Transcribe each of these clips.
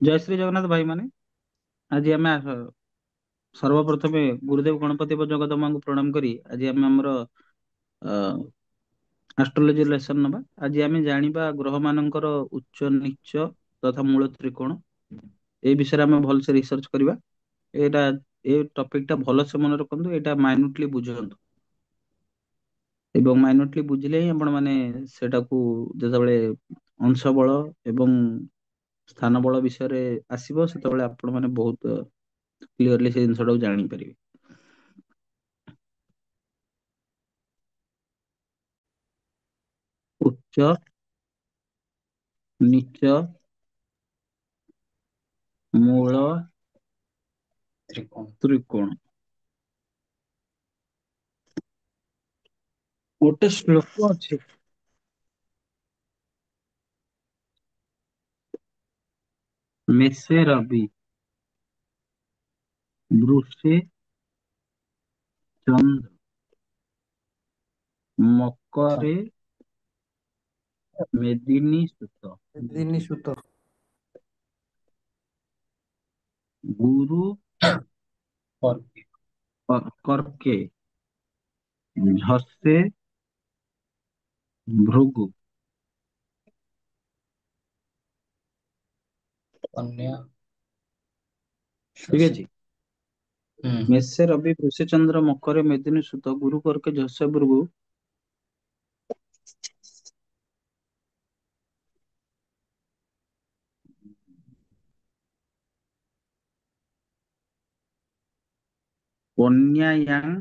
ଜୟ ଶ୍ରୀ ଜଗନ୍ନାଥ ଭାଇ ମାନେ। ଆଜି ଆମେ ସର୍ବପ୍ରଥମେ ଗୁରୁଦେବ ଗଣପତି ଜଗଦମ୍ବାଙ୍କୁ ପ୍ରଣାମ କରି ଆଜି ଆମେ ଆମର ଆଷ୍ଟ୍ରୋଲୋଜି ଲେସନ ନବା। ଆଜି ଆମେ ଜାଣିବା ଗ୍ରହ ମାନଙ୍କର ଉଚ୍ଚ ନୀଚ ତଥା ମୂଳ ତ୍ରିକୋଣ। এই ବିଷୟରେ ଆମେ ଭଲସେ ରିସର୍ଚ୍ଚ କରିବା। ଏଇଟା ଏ ଟପିକ ଟା ଭଲସେ ମନେ ରଖନ୍ତୁ, ଏଇଟା ମାଇନ୍ୟୁଟଲି ବୁଝନ୍ତୁ ଏବଂ ମାଇନ୍ୟୁଟଲି ବୁଝିଲେ ହିଁ ଆପଣ ମାନେ ସେଟାକୁ ଯେତେବେଳେ ଅଂଶ ବଳ ଏବଂ ସ୍ଥାନ ବଳ ବିଷୟରେ ଆସିବ ସେତେବେଳେ ଆପଣ ମାନେ ବହୁତ କ୍ଲିୟରଲି ସେ ଜିନିଷଟାକୁ ଜାଣିପାରିବେ। ଉଚ୍ଚ ନୀଚ ମୂଳ ତ୍ରିକୋଣ। ତ୍ରିକୋଣ। ଗୋଟେ ଶ୍ଲୋକ ଅଛି, ମେଷେ ରବି ବୃଷେ ଚନ୍ଦ୍ର ମକରେ ମେଦିନୀ ସୁତ ଦିନି ସୁତ ଗୁରୁ କର୍କେ କର୍କେ ଝସେ ଭୃଗୁ। କନ୍ୟା ଠିକ ଶଶୀ। ଅଛି। ହୁଁ ମେଷେ ରବି ବୃଷେ ଚନ୍ଦ୍ର ମକରେ ମେଦିନୀ ସୁତ ଗୁରୁ କର୍କେ ଝସେ ଭୃଗୁ। କନ୍ୟାୟାଂ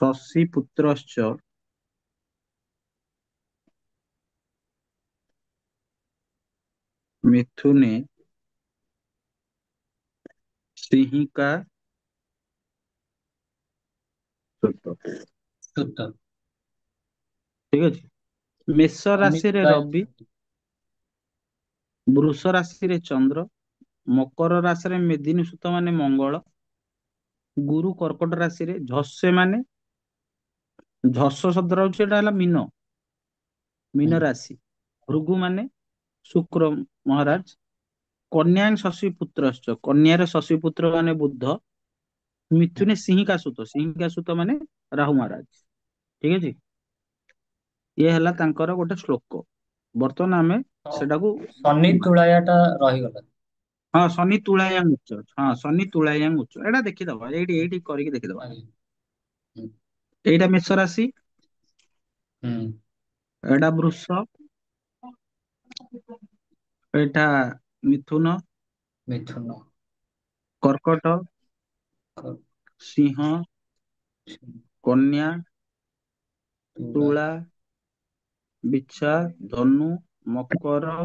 ଶଶୀ ପୁତ୍ରଶ୍ଚ ମିଥୁନେ ସିଂହିକା ସୁତ। ସୁତ। ଠିକ ଅଛି। ମେଷ ଶନି ରାଶିରେ ତୁଳା ରବି, ବୃଷ ରାଶିରେ ଚନ୍ଦ୍ର, ମକର ରାଶିରେ ମେଦିନୀ ସୁତ ମାନେ ମଙ୍ଗଳ, ଗୁରୁ କର୍କଟ ରାଶିରେ ଝସେ ମାନେ ଝସ ଶବ୍ଦର ହଉଛି ଏଟା ହେଲା ମୀନ, ହୁଁ ମୀନ ରାଶି। ଭୃଗୁ ମାନେ ଶୁକ୍ର ମହାରାଜ। କନ୍ୟା ଶଶୀ ପୁତ୍ରଶ୍ଚ, କନ୍ୟାର ଶଶୀ ପୁତ୍ର ମାନେ ବୁଧ। ହୁଁ ମିଥୁନେ ସିଂହିକା ସୁତ, ସିଂହିକା ସୁତ ମାନେ ରାହୁ ମହାରାଜ। ଠିକ ଅଛି। ଇଏ ହେଲା ତାଙ୍କର ଗୋଟେ ଶ୍ଲୋକ। ବର୍ତ୍ତମାନ ଆମେ ସେଟାକୁ ଶନି ତୁଳାୟା ଟା ରହିଗଲା। ହଁ ଶନି ତୁଳାୟାଂ ଉଚ୍ଚ, ହଁ ଶନି ତୁଳାୟାଂ ଉଚ୍ଚ, ଏଇଟା ଦେଖିଦବା, ଏଇଠି କରିକି ଦେଖିଦବା। ଆଜ୍ଞା। ହୁଁ ଏଇଟା ମେଷ ରାଶି, ହୁଁ ଏଇଟା ବୃଷ, ଏଇଟା ମିଥୁନ, ମିଥୁନ, କର୍କଟ, କ- ସିଂହ, କନ୍ୟା, ତୁଳା, ବିଛା, ଧନୁ, ମକର,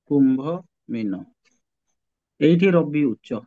କୁମ୍ଭ, ମୀନ। ଏଇଠି ରବି ଉଚ୍ଚ।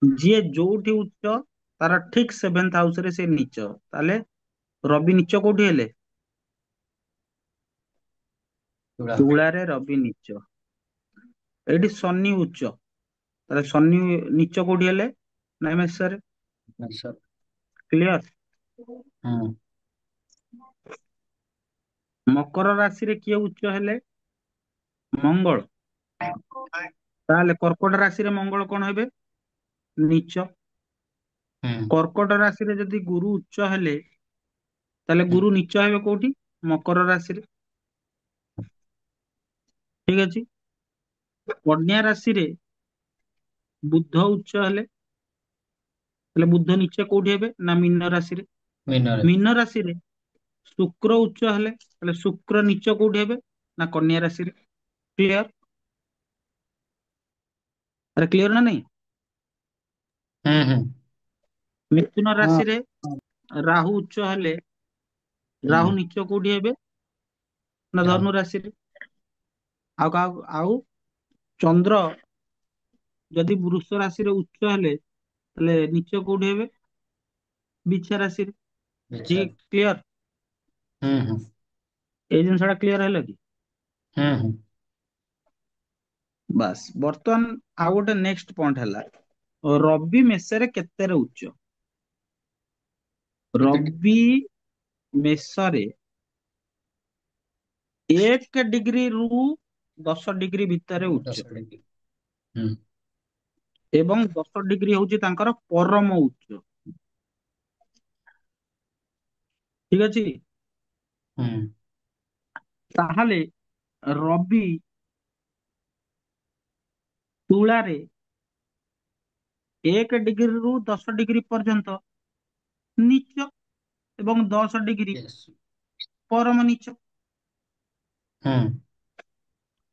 ଯିଏ ଯୋଉଠି ଉଚ୍ଚ ତାର ଠିକ ସେଭେନ୍ଥ ହାଉସ ରେ ସେ ନିଚ। ତାହେଲେ ରବି ନିଚ କୋଉଠି ହେଲେ? ତୁଳା ତୁଳାରେ ରବି ନିଚ। ଏଇଠି ଶନି ଉଚ୍ଚ, ତାହେଲେ ଶନି ନିଚ କୋଉଠି ହେଲେ? ନାଇଁ ମେଷରେ। ମେଷ। କ୍ଲିୟର। ହୁଁ ମକର ରାଶିରେ କିଏ ଉଚ୍ଚ ହେଲେ? ମଙ୍ଗଳ। ତାହେଲେ କର୍କଟ ରାଶିରେ ମଙ୍ଗଳ କଣ ହେବେ? ନିଚ। ହୁଁ କର୍କଟ ରାଶିରେ ଯଦି ଗୁରୁ ଉଚ୍ଚ ହେଲେ, ତାହେଲେ ହୁଁ ଗୁରୁ ନିଚ ହେବେ କୋଉଠି? ମକର ରାଶିରେ। ଠିକ ଅଛି। କନ୍ୟା ରାଶିରେ ବୁଧ ଉଚ୍ଚ ହେଲେ, ତାହେଲେ ବୁଧ ନିଚ କୋଉଠି ହେବେ? ନା ମୀନ ରାଶିରେ। ମୀନରେ ମୀନ ରାଶିରେ ଶୁକ୍ର ଉଚ୍ଚ ହେଲେ, ତାହେଲେ ଶୁକ୍ର ନିଚ କୋଉଠି ହେବେ? ନା କନ୍ୟା ରାଶିରେ। କ୍ଲିୟର। ଆରେ କ୍ଲିୟର ନା ନାଇଁ? ହୁଁ ହୁଁ ମିଥୁନ ହଁ ରାଶିରେ ରାହୁ ଉଚ୍ଚ ହେଲେ, ହୁଁ ରାହୁ ନିଚ କୋଉଠି ହେବେ? ନା ଧନ ଧନୁ ରାଶିରେ। ଆଉ କାହାକୁ ଆଉ ଚନ୍ଦ୍ର ଯଦି ବୃଷ ରାଶିରେ ଉଚ୍ଚ ହେଲେ, ତାହେଲେ ନିଚ କୋଉଠି ହେବେ? ବିଛା ରାଶିରେ। ବିଚାର କ୍ଲିୟର। ହୁଁ ହୁଁ ଏଇ ଜିନିଷ ଟା କ୍ଲିୟର ହେଲା କି? ହୁଁ ହୁଁ ବାସ୍। ବର୍ତ୍ତମାନ ଆଉ ଗୋଟେ ନେକ୍ସଟ ପଏଣ୍ଟ ହେଲା, ରବି ମେଷରେ କେତେରେ ଉଚ୍ଚ? କେତେଟି ରବି ମେଷରେ 1 ଡିଗ୍ରୀରୁ 10 ଡିଗ୍ରୀ ଭିତରେ ଉଚ୍ଚ, 10 डिग्री। हम्म। ଏବଂ 10 ଡିଗ୍ରୀ ହଉଛି ତାଙ୍କର ପରମ ଉଚ୍ଚ। ଠିକ ଅଛି। हम्म। ତାହେଲେ ରବି ତୁଳାରେ 1 ଡିଗ୍ରୀରୁ 10 ଡିଗ୍ରୀ ପର୍ଯ୍ୟନ୍ତ ନିଚ ଏବଂ 10 ଡିଗ୍ରୀ यस। ପରମ ନିଚ। हम्म।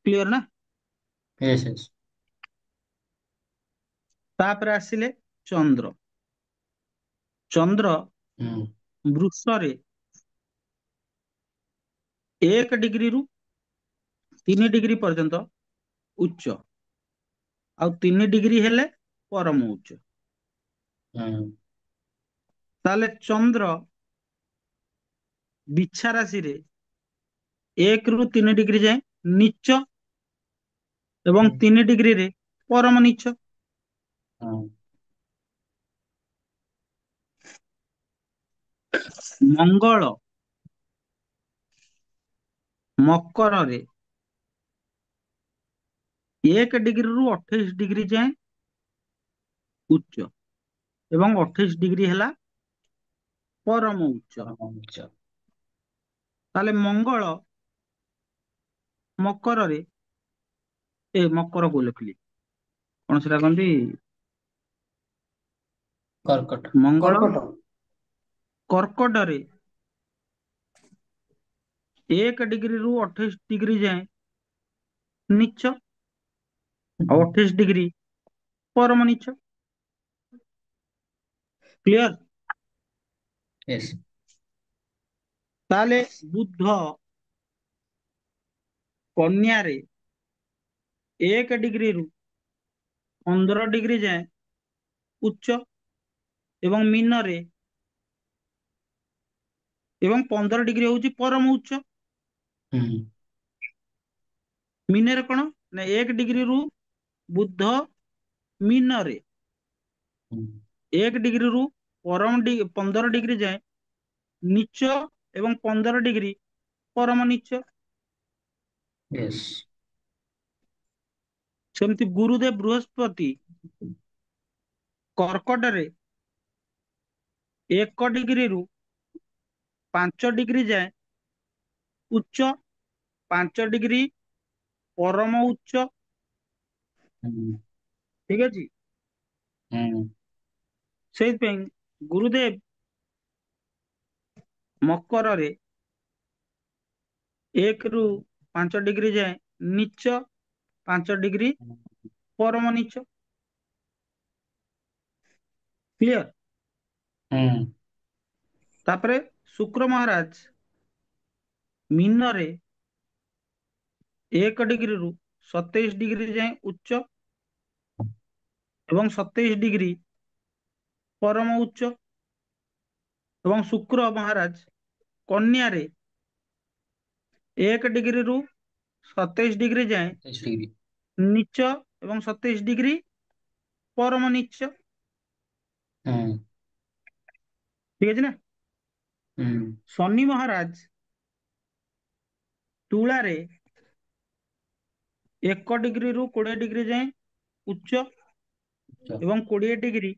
କ୍ଲିୟର ନା? Yes yes. ତାପରେ ଆସିଲେ ଚନ୍ଦ୍ର। ଚନ୍ଦ୍ର हम्म। ବୃଷରେ 1 ଡିଗ୍ରୀରୁ 3 ଡିଗ୍ରୀ ପର୍ଯ୍ୟନ୍ତ ଉଚ୍ଚ, ଆଉ 3 ଡିଗ୍ରୀ ହେଲେ ପରମ ଉଚ୍ଚ। हम्म। ତାହେଲେ ଚନ୍ଦ୍ର ବିଛା ରାଶିରେ 1 ରୁ 3 ଡିଗ୍ରୀ ଯାଏ ନିଚ ଏବଂ हम्म। 3 ଡିଗ୍ରୀରେ ପରମ ନିଚ। हाँ। ମଙ୍ଗଳ ମକରରେ 1 ଡିଗ୍ରୀରୁ 28 ଡିଗ୍ରୀ ଯାଏଁ ଉଚ୍ଚ ଏବଂ 28 ଡିଗ୍ରୀ ହେଲା ପରମ ଉଚ୍ଚ। अच्छा। ତାହେଲେ ମଙ୍ଗଳ ମକରରେ, ମକର କୋଉ ଲେଖିଲି, କଣ ସେଟା କହନ୍ତି, कर्कट। ମଙ୍ଗଳ कर्कट। କର୍କଟରେ 1 ଡିଗ୍ରୀରୁ 28 ଡିଗ୍ରୀ ଯାଏଁ ନିଚ ଆଉ 28 ଡିଗ୍ରୀ ପରମ ନିଚ। କ୍ଲିୟର? यस। ତାହେଲେ ବୁଧ କନ୍ୟାରେ 1 ଡିଗ୍ରୀରୁ 15 ଡିଗ୍ରୀ ଯାଏଁ ଉଚ୍ଚ ଏବଂ ମୀନରେ, ଏବଂ 15 ଡିଗ୍ରୀ ହଉଛି ପରମ ଉଚ୍ଚ। हम्म। ମୀନରେ କଣ ନା 1 ଡିଗ୍ରୀରୁ ବୁଧ ମୀନରେ हम्म। 1 ଡିଗ୍ରୀରୁ 15 ଡିଗ୍ରୀ ଯାଏଁ ନିଚ ଏବଂ 15 ଡିଗ୍ରୀ ପରମ ନିଚ। यस। ସେମିତି ଗୁରୁଦେବ ବୃହସ୍ପତି କର୍କଟରେ 1 ଡିଗ୍ରୀରୁ 5 ଡିଗ୍ରୀ ଯାଏଁ ଉଚ୍ଚ, 5 ଡିଗ୍ରୀ ପରମ ଉଚ୍ଚ। हम्म। ଠିକ ଅଛି। हम्म। ସେଇଥିପାଇଁ ଗୁରୁଦେବ ମକରରେ 1ରୁ 5 ଡିଗ୍ରୀ ଯାଏଁ ନିଚ, 5 ଡିଗ୍ରୀ ପରମ ନିଚ। କ୍ଲିୟର? हम्म। ତାପରେ ଶୁକ୍ର ମହାରାଜ ମୀନରେ 1 ଡିଗ୍ରୀରୁ 27 ଡିଗ୍ରୀ ଯାଏଁ ଉଚ୍ଚ ଏବଂ 27 ଡିଗ୍ରୀ ପରମ ଉଚ୍ଚ, ଏବଂ ଶୁକ୍ର ମହାରାଜ କନ୍ୟାରେ 1 ଡିଗ୍ରୀରୁ 27 ଡିଗ୍ରୀ ଯାଏଁ 27 डिग्री। ନିଚ ଏବଂ 27 ଡିଗ୍ରୀ ପରମ ନିଚ। हम्म। ଠିକ ଅଛି ନା? हम्म। ଶନି ମହାରାଜ ତୁଳାରେ 1 ଡିଗ୍ରୀରୁ 20 ଡିଗ୍ରୀ ଯାଏଁ ଉଚ୍ଚ अच्छा। ଏବଂ 20 ଡିଗ୍ରୀ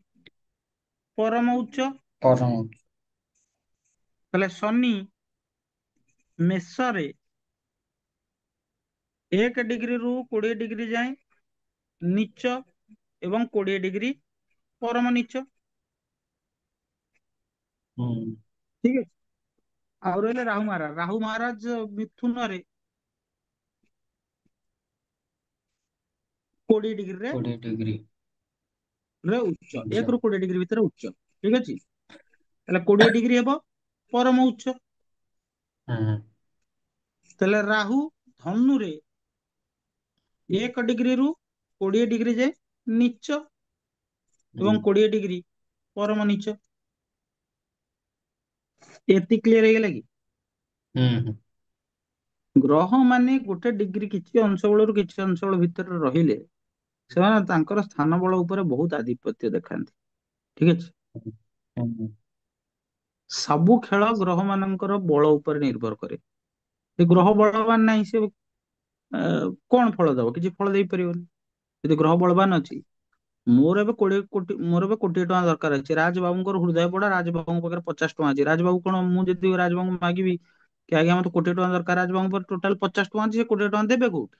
ପରମ ଉଚ୍ଚ। परम। ତାହେଲେ ଶନି ମେଷରେ 1 ଡିଗ୍ରୀରୁ 20 ଡିଗ୍ରୀ ଯାଏଁ ନିଚ ଏବଂ 20 ଡିଗ୍ରୀ ପରମ ନିଚ। हम्म। ଠିକ ଅଛି। ଆଉ ରହିଲେ ରାହୁ ମହାରାଜ। ରାହୁ ମହାରାଜ ମିଥୁନରେ 20 ଡିଗ୍ରୀରେ 20 डिग्री। ଉଚ୍ଚ, अच्छा। 1ରୁ 20 ଡିଗ୍ରୀ ଭିତରେ ଉଚ୍ଚ। ଠିକ ଅଛି। ତାହେଲେ 20 ଡିଗ୍ରୀ ହେବ ପରମ ଉଚ୍ଚ। हम्म। ତାହେଲେ ରାହୁ ଧନୁରେ 1 ଡିଗ୍ରୀରୁ 20 ଡିଗ୍ରୀ ଯାଏଁ ନିଚ ଏବଂ हम्म। 20 ଡିଗ୍ରୀ ପରମ ନିଚ। ଏତିକି କ୍ଲିୟର ହେଇଗଲା କି? हम्म। ଗ୍ରହ ମାନେ ଗୋଟେ ଡିଗ୍ରୀ କିଛି ଅଂଶ ବେଳରୁ କିଛି ଅଂଶ ବେଳ ଭିତରେ ରହିଲେ ସେମାନେ ତାଙ୍କର ସ୍ଥାନ ବଳ ଉପରେ ବହୁତ ଆଧିପତ୍ୟ ଦେଖାନ୍ତି। ଠିକ ଅଛି। हम्म। ସବୁ ଖେଳ ଗ୍ରହ ମାନଙ୍କର ବଳ ଉପରେ ନିର୍ଭର କରେ। ସେ ଗ୍ରହ ବଳବାନ ନାହିଁ, ସେ କଣ ଫଳ ଦବ? କିଛି ଫଳ ଦେଇପାରିବନି। ଯଦି ଗ୍ରହ ବଳବାନ ଅଛି, ମୋର ଏବେ କୋଟିଏ ଟଙ୍କା ଦରକାର ଅଛି, ରାଜବାବୁଙ୍କର ହୃଦୟ ପୋଡା, ରାଜବାବୁଙ୍କ ପାଖରେ 50 ଟଙ୍କା ଅଛି, ରାଜବାବୁ କଣ, ମୁଁ ଯଦି ରାଜବାବୁଙ୍କୁ ମାଗିବି କି ଆଜ୍ଞା ମତେ କୋଟିଏ ଟଙ୍କା ଦରକାର, ରାଜବାବୁଙ୍କ ପାଖରେ ଟୋଟାଲ 50 ଟଙ୍କା ଅଛି, ସେ କୋଟିଏ ଟଙ୍କା ଦେବେ କୋଉଠି?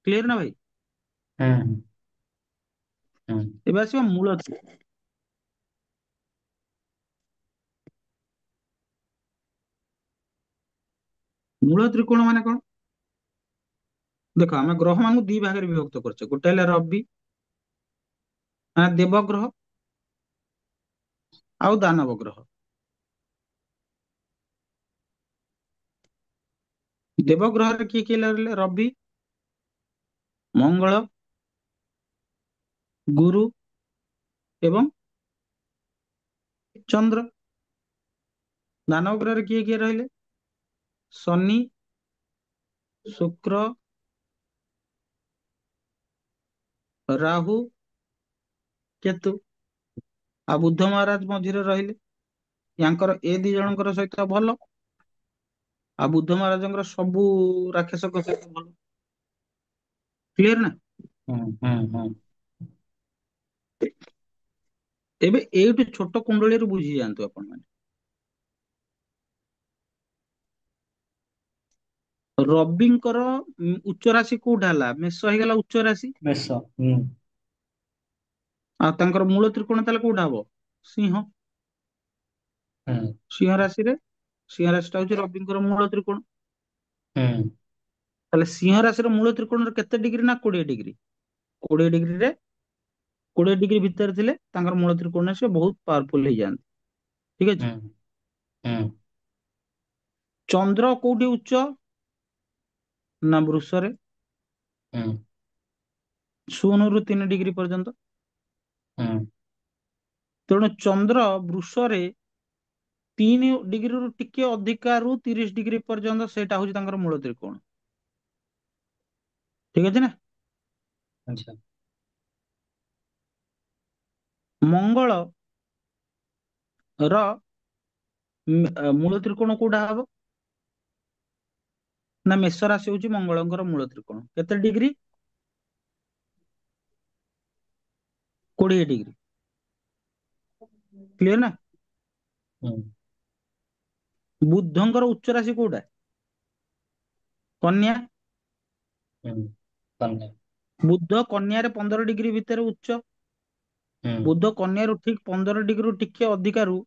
କ୍ଲିୟର ନା ଭାଇ? ହୁଁ ହୁଁ ଏବେ ଆସିବ ମୂଳ ତ୍ରିକୋଣ। ମୂଳ ତ୍ରିକୋଣ ମାନେ କଣ? ଦେଖ, ଆମେ ଗ୍ରହ ମାନଙ୍କୁ ଦି ଭାଗରେ ବିଭକ୍ତ କରୁଛେ, ଗୋଟେ ହେଲେ ରବି ମାନେ ଦେବଗ୍ରହ, ଆଉ ଦାନବ ଗ୍ରହ। ଦେବଗ୍ରହରେ କିଏ କିଏ ରହିଲେ? ରବି, ମଙ୍ଗଳ, ଗୁରୁ ଏବଂ ଚନ୍ଦ୍ର। ଦାନବ ଗ୍ରହରେ କିଏ କିଏ ରହିଲେ? ଶନି, ଶୁକ୍ର, ରାହୁ, କେତୁ। ଆଉ ବୁଦ୍ଧ ମହାରାଜ ମଝିରେ ରହିଲେ, ୟାଙ୍କର ଏ ଦି ଜଣଙ୍କର ସହିତ ଭଲ, ଆଉ ବୁଦ୍ଧ ମହାରାଜଙ୍କର ସବୁ ରାକ୍ଷସଙ୍କ ସହିତ ଭଲ। କ୍ଲିୟର ନା? ହୁଁ ହୁଁ ହୁଁ ଏବେ ଏଇଠୁ ଛୋଟ କୁଣ୍ଡଳୀରୁ ବୁଝି ଯାଆନ୍ତୁ ଆପଣ ମାନେ। ରବିଙ୍କର ଉଚ୍ଚ ରାଶି କୋଉଟା ହେଲା? ମେଷ ହେଇଗଲା ଉଚ୍ଚ ରାଶି। ମେଷ। ହୁଁ ଆଉ ତାଙ୍କର ମୂଳ ତ୍ରିକୋଣ ତାହେଲେ କୋଉଟା ହବ? ସିଂହ। ହୁଁ ସିଂହ ରାଶିରେ, ସିଂହ ରାଶିଟା ହଉଛି ରବିଙ୍କର ମୂଳ ତ୍ରିକୋଣ। ହୁଁ ତାହେଲେ ସିଂହ ରାଶିର ମୂଳ ତ୍ରିକୋଣରେ କେତେ ଡିଗ୍ରୀ ନା 20 ଡିଗ୍ରୀ? 20 ଡିଗ୍ରୀରେ, 20 ଡିଗ୍ରୀ ଭିତରେ ଥିଲେ ତାଙ୍କର ମୂଳ ତ୍ରିକୋଣରେ ସେ ବହୁତ ପାୱାରଫୁଲ ହେଇଯାଆନ୍ତି। ଠିକ ଅଛି। ହୁଁ ହୁଁ ଚନ୍ଦ୍ର କୋଉଠି ଉଚ୍ଚ? ନା ବୃଷରେ, ହୁଁ 0 ରୁ 3 ଡିଗ୍ରୀ ପର୍ଯ୍ୟନ୍ତ। ହୁଁ ତେଣୁ ଚନ୍ଦ୍ର ବୃଷରେ 3 ଡିଗ୍ରୀରୁ ଟିକେ ଅଧିକା ରୁ 30 ଡିଗ୍ରୀ ପର୍ଯ୍ୟନ୍ତ, ସେଇଟା ହଉଛି ତାଙ୍କର ମୂଳ ତ୍ରିକୋଣ। ଠିକ ଅଛି ନା? ଆଚ୍ଛା। ମଙ୍ଗଳ ର ମୂଳ ତ୍ରିକୋଣ କୋଉଟା ହବ? ନା ମେଷ ରାଶି ହଉଛି ମଙ୍ଗଳଙ୍କର ମୂଳ ତ୍ରିକୋଣ। କେତେ ଡିଗ୍ରୀ? 20 ଡିଗ୍ରୀ। କ୍ଲିୟର ନା? ହୁଁ ବୁଦ୍ଧଙ୍କର ଉଚ୍ଚ ରାଶି କୋଉଟା? କନ୍ୟା। ହୁଁ କନ୍ୟା। ବୁଦ୍ଧ କନ୍ୟାରେ 15 ଡିଗ୍ରୀ ଭିତରେ ଉଚ୍ଚ। ହୁଁ ବୁଦ୍ଧ କନ୍ୟାରୁ ଠିକ 15 ଡିଗ୍ରୀରୁ ଟିକେ ଅଧିକାରୁ,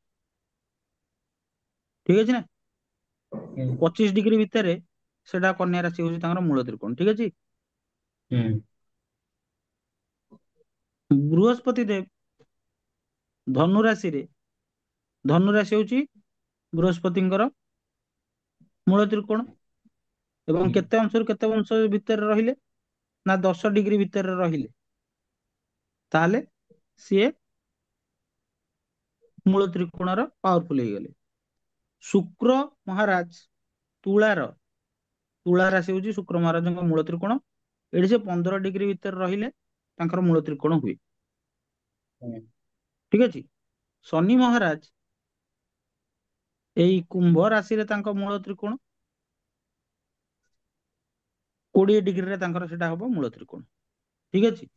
ଠିକ ଅଛି ନା, ହୁଁ 25 ଡିଗ୍ରୀ ଭିତରେ, ସେଟା କନ୍ୟା ରାଶି ହଉଛି ତାଙ୍କର ମୂଳ ତ୍ରିକୋଣ। ଠିକ ଅଛି। ହୁଁ ବୃହସ୍ପତି ଦେବ ଧନୁ ରାଶିରେ, ଧନୁ ରାଶି ହଉଛି ବୃହସ୍ପତିଙ୍କର ମୂଳ ତ୍ରିକୋଣ। ଏବଂ ହୁଁ କେତେ ଅଂଶରୁ କେତେ ଅଂଶ ଭିତରେ ରହିଲେ? ନା 10 ଡିଗ୍ରୀ ଭିତରେ ରହିଲେ, ତାହେଲେ ସିଏ ମୂଳ ତ୍ରିକୋଣର ପାୱାରଫୁଲ ହେଇଗଲେ। ଶୁକ୍ର ମହାରାଜ ତୁଳାର, ତୁଳା ରାଶି ହଉଛି ଶୁକ୍ର ମହାରାଜଙ୍କ ମୂଳ ତ୍ରିକୋଣ। ଏଠି ସେ 15 ଡିଗ୍ରୀ ଭିତରେ ରହିଲେ ତାଙ୍କର ମୂଳ ତ୍ରିକୋଣ ହୁଏ। ହୁଁ ଠିକ ଅଛି। ଶନି ମହାରାଜ ଏଇ କୁମ୍ଭ ରାଶିରେ ତାଙ୍କ ମୂଳ ତ୍ରିକୋଣ। 20 ଡିଗ୍ରୀରେ ତାଙ୍କର ସେଟା ହବ ମୂଳ ତ୍ରିକୋଣ। ଠିକ ଅଛି।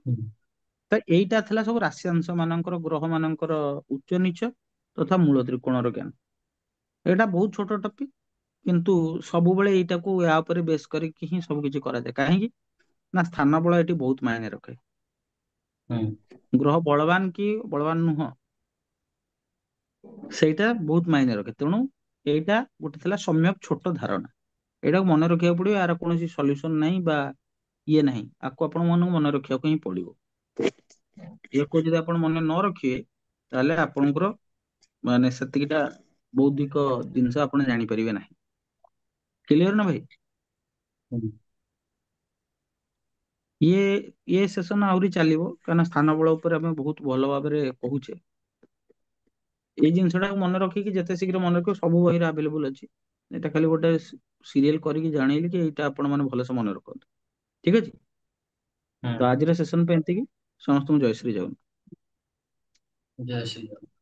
ହୁଁ ତ ଏଇଟା ଥିଲା ସବୁ ରାଶିାଂଶ ମାନଙ୍କର, ଗ୍ରହ ମାନଙ୍କର ଉଚ୍ଚ ନିଚ ତଥା ମୂଳ ତ୍ରିକୋଣର ଜ୍ଞାନ। ଏଇଟା ବହୁତ ଛୋଟ ଟପିକ, କିନ୍ତୁ ସବୁବେଳେ ଏଇଟାକୁ ୟା ଉପରେ ବେଶ କରିକି ହିଁ ସବୁ କିଛି କରାଯାଏ। କାହିଁକି ନା ସ୍ଥାନ ବଳ ଏଠି ବହୁତ ମାୟନେ ରଖେ। ହୁଁ ଗ୍ରହ ବଳବାନ କି ବଳବାନ ନୁହଁ, ସେଇଟା ବହୁତ ମାଇନେ ରଖେ। ତେଣୁ ଏଇଟା ଗୋଟେ ଥିଲା ସମ୍ୟକ ଛୋଟ ଧାରଣା। ଏଇଟାକୁ ମନେ ରଖିବାକୁ ପଡିବ। ଏହାର କୌଣସି ସଲ୍ୟୁସନ ନାହିଁ ବା ଇଏ ନାହିଁ, ଆକୁ ଆପଣ ମାନଙ୍କୁ ମନେ ରଖିବାକୁ ହିଁ ପଡିବ। ୟାକୁ ଯଦି ଆପଣ ମନେ ନ ରଖିବେ, ତାହେଲେ ଆପଣଙ୍କର ମାନେ ସେତିକିଟା ବୌଦ୍ଧିକ ଜିନିଷ ଆପଣ ଜାଣିପାରିବେ ନାହିଁ। କ୍ଲିୟର ନା ଭାଇ? ହୁଁ ଇଏ ଇଏ ସେସନ ଆହୁରି ଚାଲିବ, କାହିଁକିନା ସ୍ଥାନ ବଳ ଉପରେ ଆମେ ବହୁତ ଭଲ ଭାବରେ କହୁଛେ। ଏଇ ଜିନିଷଟାକୁ ମନେ ରଖିକି ଯେତେ ଶୀଘ୍ର ମନେ ରଖିବ, ସବୁ ବହିରେ ଆଭେଲେବୁଲ ଅଛି। ଏଇଟା ଖାଲି ଗୋଟେ ସିରିଏଲ କରିକି ଜାଣେଇଲି କି ଏଇଟା ଆପଣ ମାନେ ଭଲସେ ମନେ ରଖନ୍ତୁ। ଠିକ ଅଛି। ତ ହୁଁ ଆଜିର ସେସନ ପାଇଁ ଏତିକି। ସମସ୍ତଙ୍କୁ ଜୟ ଶ୍ରୀ ଜଗନ୍ନାଥ। ଜୟ ଶ୍ରୀ ରାମ।